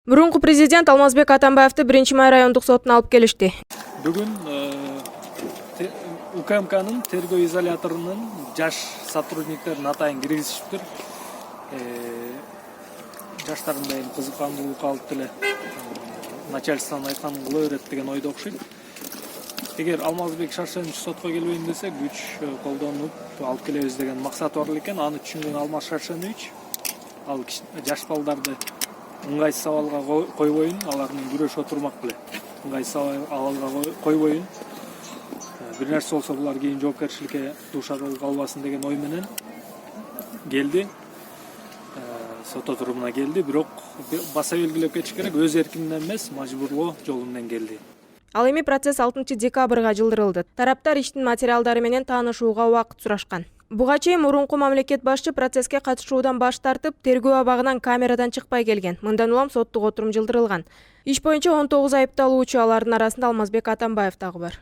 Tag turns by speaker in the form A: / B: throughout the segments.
A: Мурунку президент Алмазбек Атамбаевди 1-май райондук сотуна алып келишти.
B: Бүгүн УКМКнын тергөө изоляторунун жаш сотрудниктерин атайын киргизишиптир. Жаштарында эми кызыккандуулук алып деле начальствонун айтканын кыла берет деген ойдо окшойт. Эгер Алмазбек Шаршенович сотко келбейм десе, күч колдонуп алып келебиз деген максат бар экен. Аны түшүнгөн Алмаз Шаршенович ал жаш балдарды ыңгайсыз абалга койбойун, алардын күрөшүп отурмак беле. Ыңгайсыз абалга койбойун. Бир нерсе болсо булар кийин жоопкерчиликке дуушар болуп калбасын деген ой менен келди. Сот отурумуна келди, бирок баса белгилеп кетиш керек, өз эркинен эмес, мажбурлоо жолу менен келди.
A: Ал эми процесс 6-декабрга жылдырылды. Тараптар иштин материалдары менен таанышууга убакыт сурашкан. Буга чейин мурунку мамлекет башчы процесске катышуудан баш тартып, тергөө абагынан камерадан чыкпай келген. Мындан улам соттук отурум жылдырылган. Иш боюнча 19 айыпталуучу, алардын арасында Алмазбек Атамбаев дагы бар.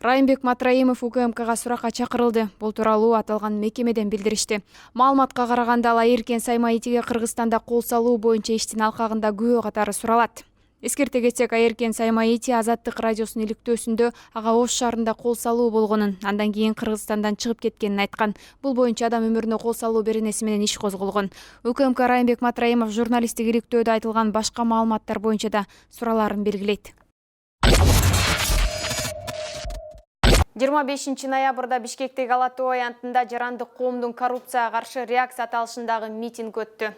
A: Райымбек Матраимов УКМКга суракка чакырылды. Бул тууралуу аталган мекемеден билдиришти. Маалыматка караганда, ал Айыркен Саймаитиге Кыргызстанда кол салуу боюнча иштин алкагында күбө катары суралат. Эскерте кетсек, Айыркен Саймаити Азаттык радиосунун иликтөөсүндө ага Ош шаарында кол салуу болгонун, андан кийин Кыргызстандан чыгып кеткенин айткан. Бул боюнча адам өмүрүнө кол салуу беренеси менен иш козголгон. УКМК Райымбек Матраимов журналисттик иликтөөдө айтылган башка маалыматтар боюнча да суралаарын белгилейт. 25 ноябрда Бишкектеги Ала Тоо аянтында жарандык коомдун коррупцияга каршы реакция аталышындагы митинг өттү.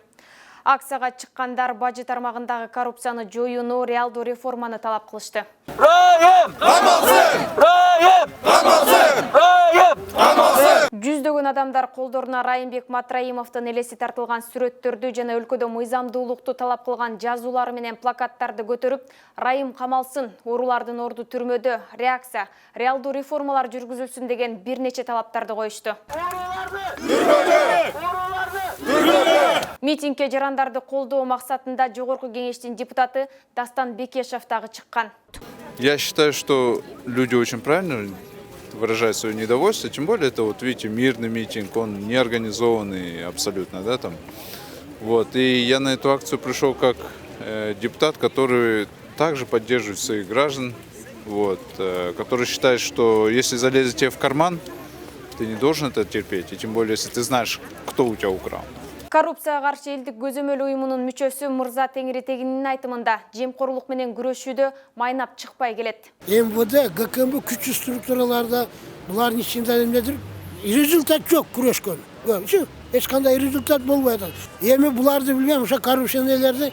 A: Акцияга чыккандар бажы тармагындагы коррупцияны жоюуну, реалдуу реформаны талап кылышты.
C: Райым! Камалсын! Райым! Камалсын! Райым! Камалсын!
A: Жүздөгөн адамдар колдоруна Райымбек Матраимовдун элеси тартылган сүрөттөрдү жана өлкөдө мыйзамдуулукту талап кылган жазуулары менен плакаттарды көтөрүп, Райым камалсын, оорулардын орду түрмөдө, реакция, реалдуу реформалар жүргүзүлсүн деген бир нече талаптарды коюшту. Митингге жарандарды колдоо максатында Жогорку кеңештин депутаты Дастан Бекешев дагы чыккан.
D: Я считаю, что люди очень правильно выражают свое недовольство, тем более это, вот видите, мирный митинг, он не организованный абсолютно, да, там. Вот, и я на эту акцию пришел как депутат, который также поддерживает своих граждан, вот, который считает, что если залезет тебе в карман, ты не должен это терпеть, и тем более, если ты знаешь, кто у тебя украл.
A: Коррупцияга каршы элдик көзөмөл уюмунун мүчөсү Мырза Теңиритегинин айтымында жемкорлук менен күрөшүүдө майнап чыкпай келет.
E: МВД, ГКМБ күчтүү структураларда булардын ичинде эмнедир? Результат жок күрөшкөн. Эч кандай результат болбой атат. Эми буларды билбейм, ошо коррупционерлерди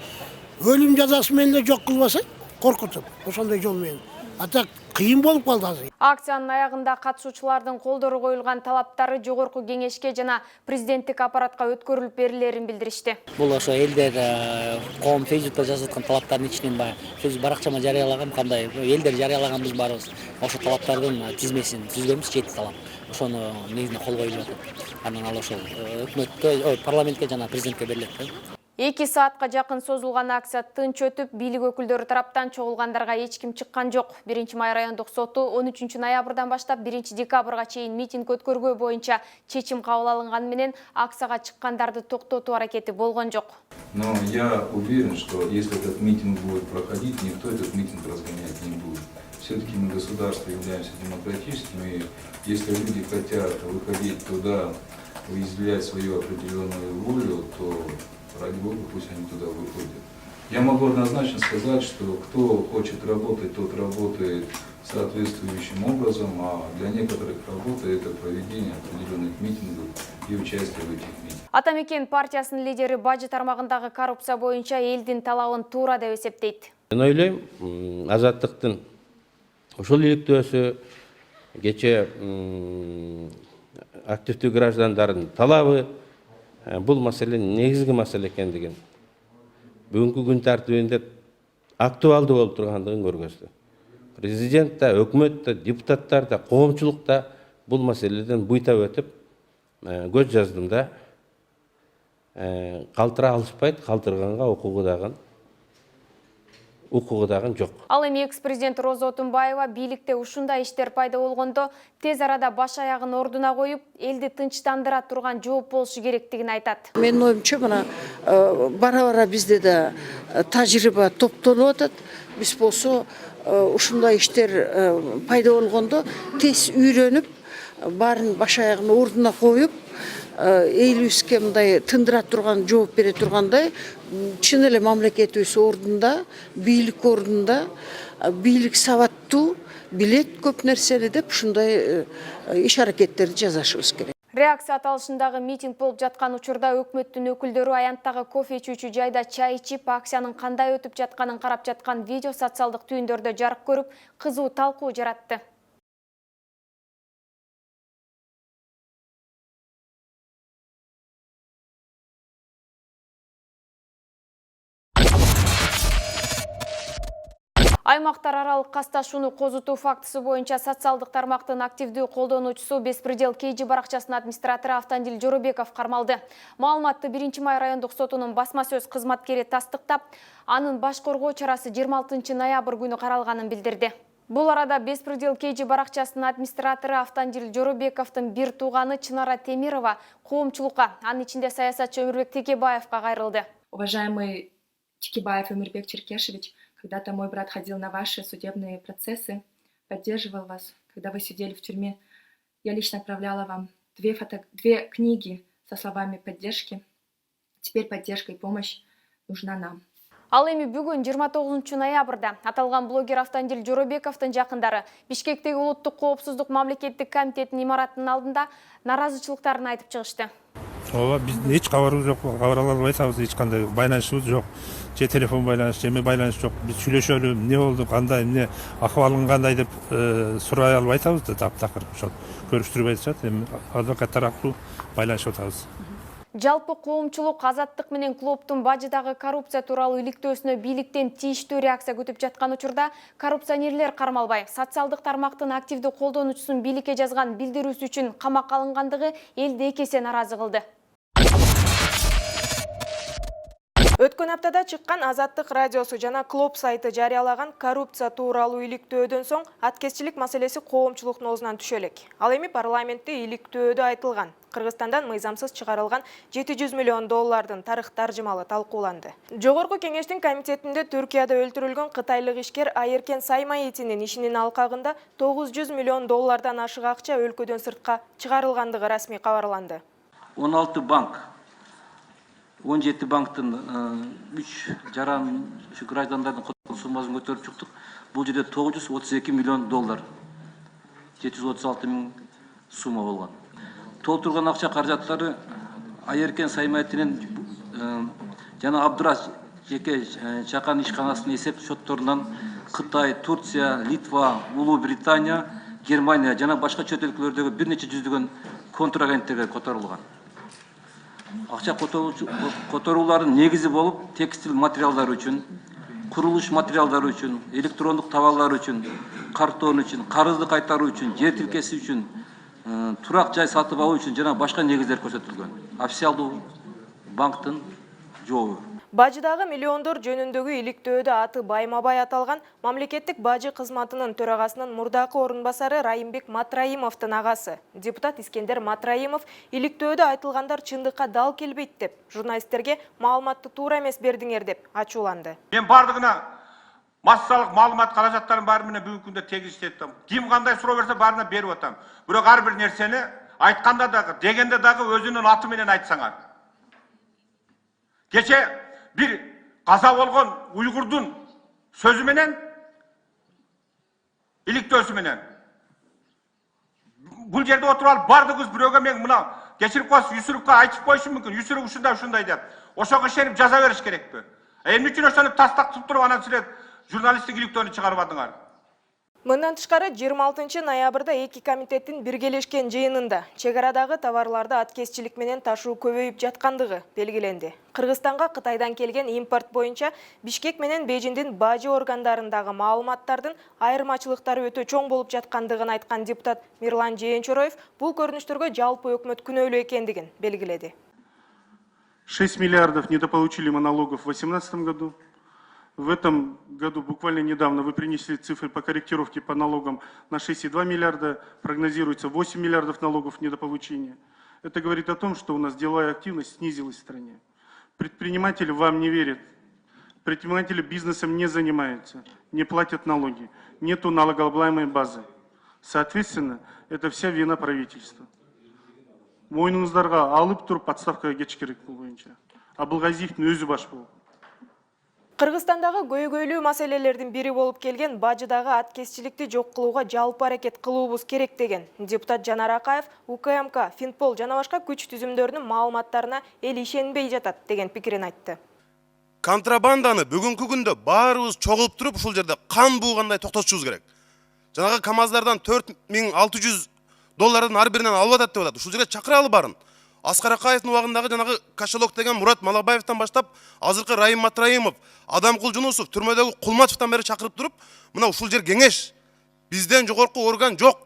E: өлүм жазасы менен эле жок кылбаса, коркутуп, ошондой жол менен. А так кыйын болуп калды азыр.
A: Акциянын аягында катышуучулардын колдору коюлган талаптары Жогорку кеңешке жана президенттик аппаратка өткөрүлүп берилерин билдиришти.
F: Бул ошо элдер коом Фейсбукта жазып аткан талаптардын ичинен Фейсбук баракчама жарыялаган, кандай элдер жарыялаганбыз барыбыз. Ошо талаптардын тизмесин түзгөнбүз, 7 талап. Ошону негизинде кол коюлуп атат. Анан ал ошол өкмөткө, парламентке жана президентке берилет.
A: 2 саатка жакын созулган акция тынч өтүп, бийлик өкүлдөрү тараптан чогулгандарга эч ким чыккан жок. 1-май райондук соту 13 ноябрдан баштап 1 декабрга чейин митинг өткөргөө боюнча чечим кабыл алынганы менен акцияга чыккандарды токтотуу аракети болгон жок.
G: Но я уверен, что если этот митинг будет проходить, никто этот митинг разгонять не будет. Все-таки мы государство являемся демократическим, и если люди хотят выходить туда, изъявлять свою определенную волю, то ради Бога, пусть они туда выходят. Я могу однозначно сказать, что кто хочет работать, тот работает соответствующим образом, а для некоторых работа это проведение определенных митингов и участие в этих митингах.
A: Атамекен партиясынын лидери бажы тармагындагы коррупция боюнча элдин талабын туура деп эсептейт.
H: Мен ойлойм, Азаттыктын ушул иликтөөсү кече активдүү граждандардын талабы бул маселе негизги маселе экендигин, бүгүнкү күн тартибинде актуалдуу болуп тургандыгын көргөздү. Президент да, өкмөт да, депутаттар да, коомчулук да бул маселеден буйта өтүп, көз жаздым да, калтыра алышпайт, калтырганга окуугу дагы укугу дагы жок.
A: Ал эми экс-президент Роза Отунбаева бийликте ушундай иштер пайда болгондо тез арада баш аягын ордуна коюп, элди тынчтандыра турган жооп болушу керектигин айтат.
I: Менин оюмча мына бара-бара бизде да тажрыйба топтолуп атат. Биз болсо ушундай иштер пайда болгондо тез үйрөнүп, баарын баш аягын ордуна коюп, элибизге мындай тындыра турган, жооп бере тургандай, чын эле мамлекетибиз ордунда, бийлик ордунда, бийлик сабаттуу, билет көп нерсени деп ушундай иш аракеттерди жасашыбыз керек.
A: Реакция аталышындагы митинг болуп жаткан учурда өкмөттүн өкүлдөрү аянттагы кофе ичүүчү жайда чай ичип, акциянын кандай өтүп жатканын карап жаткан видео социалдык түйүндөрдө жарык көрүп, кызуу талкуу жаратты. Аймактар аралык касташууну козутуу фактысы боюнча социалдык тармактын активдүү колдонуучусу Беспредел KG баракчасынын администратору Автандил Жоробеков кармалды. Маалыматты 1-май райондук сотунун басма сөз кызматкери тастыктап, анын баш коргоо чарасы 26 ноябрь күнү каралганын билдирди. Бул арада Беспредел KG баракчасынын администратору Автандил Жоробековдун бир тууганы Чынара Темирова коомчулукка, анын ичинде саясатчы Өмүрбек Текебаевга кайрылды.
J: Уважаемый Текебаев Өмүрбек Черкешевич, когда-то мой брат ходил на ваши судебные процессы, поддерживал вас, когда вы сидели в тюрьме. Я лично отправляла вам две книги со словами поддержки. Теперь поддержка и помощь нужна нам.
A: Ал эми бүгүн 29 ноябрда аталган блогер Автандил Жоробековдун жакындары Бишкектеги улуттук коопсуздук мамлекеттик комитетинин имаратынын алдында наразычылыктарын айтып чыгышты.
K: Ооба, биз эч кабарыбыз жок, кабар ала албайбыз, эч кандай байланышыбыз жок. Же телефон байланыш, же байланыш жок. Биз сүйлөшөлү, эмне болду, кандай, эмне акыбалың кандай деп сурай албай атабыз да, таптакыр ошол көрүштүрбөй атышат. Эми адвокаттар аркылуу байланышып атабыз.
A: Жалпы коомчулук Азаттык менен клубтун бажыдагы коррупция тууралуу иликтөөсүнө бийликтен тийиштүү реакция күтүп жаткан учурда коррупционерлер кармалбай, социалдык тармактын активдүү колдонуучусун бийликке жазган билдирүүсү үчүн камакка алынгандыгы элди эки эсе наразы кылды.
L: Өткөн аптада чыккан Азаттык радиосу жана клуб сайты жарыялаган коррупция тууралуу иликтөөдөн соң аткезчилик маселеси коомчулуктун оозунан түшө элек. Ал эми парламентте иликтөөдө айтылган Кыргызстандан мыйзамсыз чыгарылган 700 миллион доллардын тарых таржымалы талкууланды. Жогорку кеңештин комитетинде Түркияда өлтүрүлгөн кытайлык ишкер Айыркен Саймаитинин ишинин алкагында 900 миллион доллардан ашык акча өлкөдөн сыртка чыгарылгандыгы расмий кабарланды.
M: 16 банк 17 банктын 3 жаран граждандардын суммасын көтөрүп чыктык. Бул жерде 932 миллион доллар 736 миң сумма болгон. Толтурган акча каражаттары Айыркен Саймаитинин жана Абдурас жеке чакан ишканасынын эсеп шотторунан Кытай, Турция, Литва, Улуу Британия, Германия жана башка чет өлкөлөрдөгү бир нече жүздөгөн контрагенттерге которулган. Акча которуулардын негизи болуп, текстил материалдар үчүн, курулуш материалдары үчүн, электрондук товарлар үчүн, картон үчүн, карызды кайтаруу үчүн, жер тилкеси үчүн, турак жай сатып алуу үчүн жана башка негиздер көрсөтүлгөн. Официалдуу банктын жообу.
L: Бажыдагы миллиондор жөнүндөгү иликтөөдө аты байма-бай аталган мамлекеттик бажы кызматынын төрагасынын мурдакы орун басары Райымбек Матраимовдун агасы. Депутат Искендер Матраимов иликтөөдө айтылгандар чындыкка дал келбейт деп, журналисттерге маалыматты туура эмес бердиңер деп ачууланды.
N: Мен бардыгына массалык маалымат каражаттарын баары менен бүгүнкү күндө тегиз иштеттим. Ким кандай суроо берсе баарына берип атам. Бирок ар бир нерсени айтканда дагы, дегенде дагы өзүнүн аты менен айтсаңар. Кече bir каза болгон уйгурдун сөзү менен иликтөөсү менен бул жерде отуруп алып бардыгыбыз бирөөгө мен мына кечирип коесуз Юсуровго айтып коюшум мүмкүн. Юсуров ушундай деп. Ошого ишенип жаза бериш керекпи? Эмне үчүн ошону тастактып туруп анан силер журналисттик иликтөөнү чыгарбадыңар?
L: Мындан тышкары 26 ноябрда эки комитеттин биргелешкен жыйынында чек арадагы товарларды аткезчилик менен ташуу көбөйүп жаткандыгы белгиленди. Кыргызстанга Кытайдан келген импорт боюнча Бишкек менен Бейжиңдин бажы органдарындагы маалыматтардын айырмачылыктары өтө чоң болуп жаткандыгын айткан депутат Мирлан Жээнчороев бул көрүнүштөргө жалпы өкмөт күнөөлүү экендигин белгиледи.
O: 6 миллиардов недополучили мы налогов в 2018 году.
K: В этом году, буквально недавно, вы принесли цифры по корректировке по налогам на 6,2 миллиарда, прогнозируется 8 миллиардов налогов недополучения. Это говорит о том, что у нас деловая активность снизилась в стране. Предприниматели вам не верят. Предприниматели бизнесом не занимаются, не платят налоги, нету налогооблагаемой базы. Соответственно, это вся вина правительства. Мойнуңуздарға алып туруп отставкага кетиш керек бул боюнча. Абылгазиевдин өзү баш болуп.
L: Кыргызстандагы көйгөйлүү маселелердин бири болуп келген бажыдагы аткезчиликти жок кылууга жалпы аракет кылуубуз керек деген депутат Жанар Акаев УКМК, Финпол жана башка күч түзүмдөрүнүн маалыматтарына эл ишенбей жатат деген пикирин айтты.
O: Контрабанданы бүгүнкү күндө баарыбыз чогулуп туруп ушул жерде кан буугандай токтотушубуз керек. Жанагы КАМАЗдардан 4600 доллардын ар биринен алып атат деп атат. Ушул жерге чакыралы барын. Аскар Акаевдин убагындагы жанагы кошелок деген Мурат Малабаевтан баштап, азыркы Райым Матраимов, Адамкул Жунусов, түрмөдөгү Кулматовдон бери чакырып туруп, мына ушул жер кеңеш. Бизден жогорку орган жок.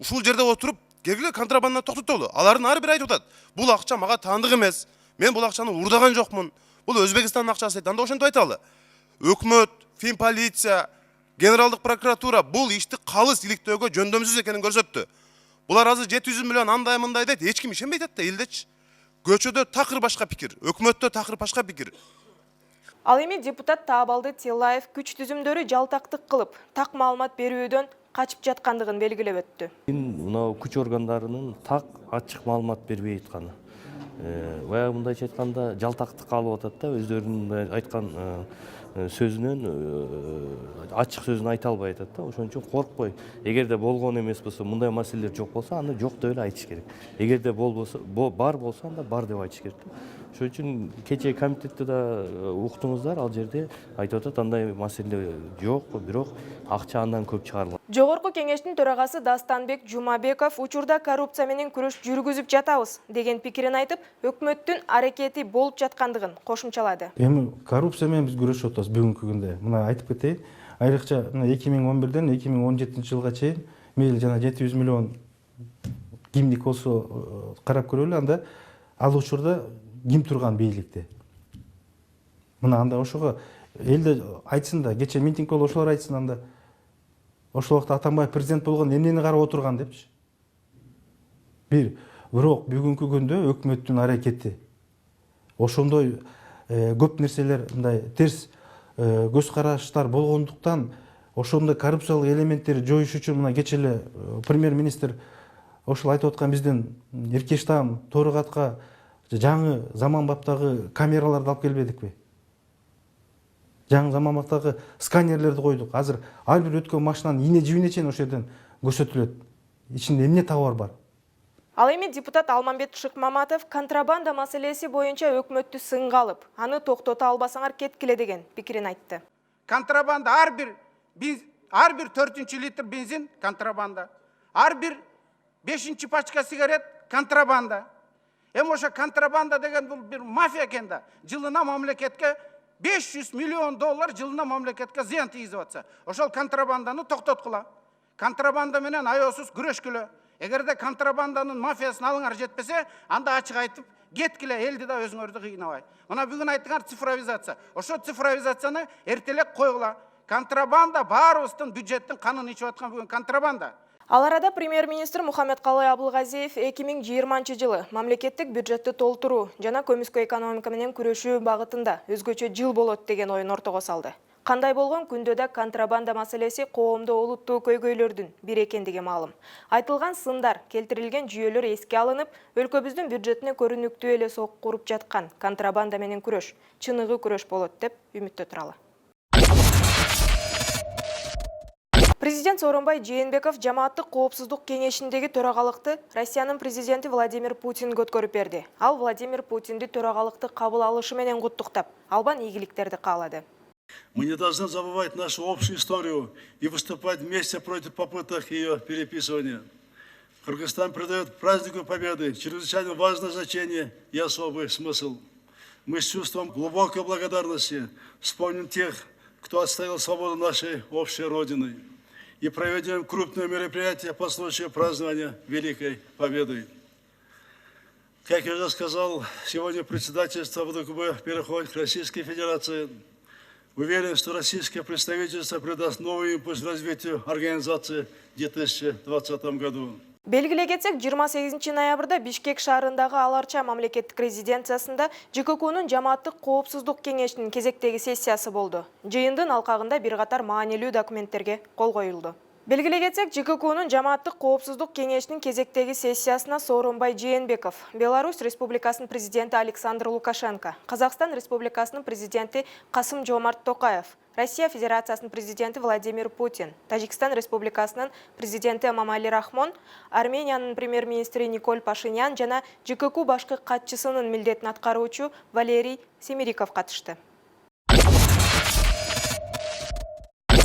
O: Ушул жерде отуруп, келгиле контрабанданы токтотолу. Алардын ар бири айтып атат. Бул акча мага таандык эмес. Мен бул акчаны урдаган жокмун. Бул Өзбекстандын акчасы дейт. Анда ошентип айталы. Өкмөт, Финполиция, Генералдык прокуратура бул ишти калыс иликтөөгө жөндөмсүз экенин көрсөттү. Булар азыр 700 миллион андай мындай дейт, эч ким ишенбейт да элдечи. Көчөдө такыр башка пикир, өкмөттө такыр башка пикир.
L: Ал эми депутат Таабалды Тилаев күч түзүмдөрү жалтактык кылып, так маалымат берүүдөн качып жаткандыгын белгилеп өттү.
H: Мына күч органдарынын так ачык маалымат бербей атканы. Баягы мындайча айтканда жалтактык алып атат да, өздөрүнүн айткан сөзүнөн ачык сөзүн айта албай атат да. Ошон үчүн коркпой, эгерде болгон эмес болсо, мындай маселелер жок болсо, аны жок деп эле айтыш керек. Эгерде болбосо, бар болсо, анда бар деп айтыш керек. Ошон үчүн кечээ комитетте да уктуңуздар, ал жерде айтып атат, андай маселе жок, бирок акча андан көп чыгарылат.
L: Жогорку кеңештин төрагасы Дастанбек Жумабеков учурда коррупция менен күрөш жүргүзүп жатабыз деген пикирин айтып, өкмөттүн аракети болуп жаткандыгын кошумчалады.
K: Эми коррупция менен биз күрөшүп атабыз бүгүнкү күндө. Мына айтып кетейин. Айрыкча 2011ден 2017 жылга чейин мейли жана 700 миллион кимдик болсо карап көрөлү, анда ал учурда ким турган бийликте. Мына анда ошого элде айтсын да, кече митинг болуп ошолор айтсын анда. Ошол убакта Атамбаев президент болгон эмнени карап отурган депчи. Бирок бүгүнкү күндө өкмөттүн аракети ошондой көп нерселер мындай терс көз караштар болгондуктан ошондой коррупциялык элементтерди жоюш үчүн мына кече эле премьер-министр ошол айтып аткан бизден Эркештам, Торыгатка жаңы заманбаптагы камераларды алып келбедикпи? Жаңы заманбаптагы сканерлерди койдук. Азыр ар бир өткөн машинанын ийне жибине чейин ошол жерден көрсөтүлөт. Ичинде эмне товар бар?
L: Ал эми депутат Алмамбет Шыкмаматов контрабанда маселеси боюнча өкмөттү сынга алып, аны токтото албасаңар кеткиле деген пикирин айтты.
N: Контрабанда ар бир 4-чү литр бензин контрабанда. Ар бир 5-чи пачка сигарет контрабанда. Эми ошо контрабанда деген бул бир мафия экен да. Жылына мамлекетке 500 миллион доллар жылына мамлекетке зыян тийгизип атса, ошол контрабанданы токтоткула. Контрабанда менен аеосуз күрөшкүлө. Эгерде контрабанданын мафиясын алыңар жетпесе, анда ачык айтып, кеткиле, элди да өзүңөрдү кыйнабай. Мына бүгүн айткан цифровизация. Ошо цифровизацияны эртелек койгула. Контрабанда баарыбыздын бюджеттин канын ичип аткан бүгүн контрабанда.
L: Ал арада премьер-министр Мухаммедкалый Абылгазиев 2020 жылы мамлекеттик бюджетти толтуруу жана көмүскө экономика менен күрөшүү багытында өзгөчө жыл болот деген оюн ортого салды. Кандай болгон күндө да контрабанда маселеси коомдо олуттуу көйгөйлөрдүн бири экендиги маалым. Айтылган сындар, келтирилген жүйөлөр эске алынып, өлкөбүздүн бюджетине көрүнүктүү эле соккуруп жаткан контрабанда менен күрөш чыныгы күрөш болот деп үмүттө туралы. Президент Сооронбай Жээнбеков жамааттык коопсуздук кеңешиндеги төрагалыкты Россиянын президенти Владимир Путинге өткөрүп берди. Ал Владимир Путинди төрагалыкты кабыл алышы менен куттуктап, албан ийгиликтерди каалады.
P: Мы не должны забывать нашу общую историю и выступать вместе против попыток ее переписывания. Кыргызстан придает празднику Победы чрезвычайно важное значение и особый смысл. Мы с чувством глубокой благодарности вспомним тех, кто отстоял свободу нашей общей Родины, и проведем крупное мероприятие по случаю празднования Великой Победы. Как я уже сказал, сегодня председательство ВДКБ переходит к Российской Федерации. Уверен, что российское представительство придаст новый импульс развитию организации в 2020 году.
L: Белгилей кетсек, 28 ноябрда Бишкек шаарындагы Аларча мамлекеттик резиденциясында ЖККнун жамааттык коопсуздук кеңешинин кезектеги сессиясы болду. Жыйындын алкагында бир катар маанилүү документтерге кол коюлду. Белгилей кетсек, ЖККнун жамааттык коопсуздук кеңешинин кезектеги сессиясына Сооронбай Жээнбеков, Беларусь Республикасынын президенти Александр Лукашенко, Казакстан Республикасынын президенти Касым-Жомарт Токаев, Россия Федерациясынын президенти Владимир Путин, Тажикстан Республикасынын президенти Эмомали Рахмон, Армениянын премьер-министри Николь Пашинян жана ЖКК башкы катчысынын милдетин аткаруучу Валерий Семириков катышты.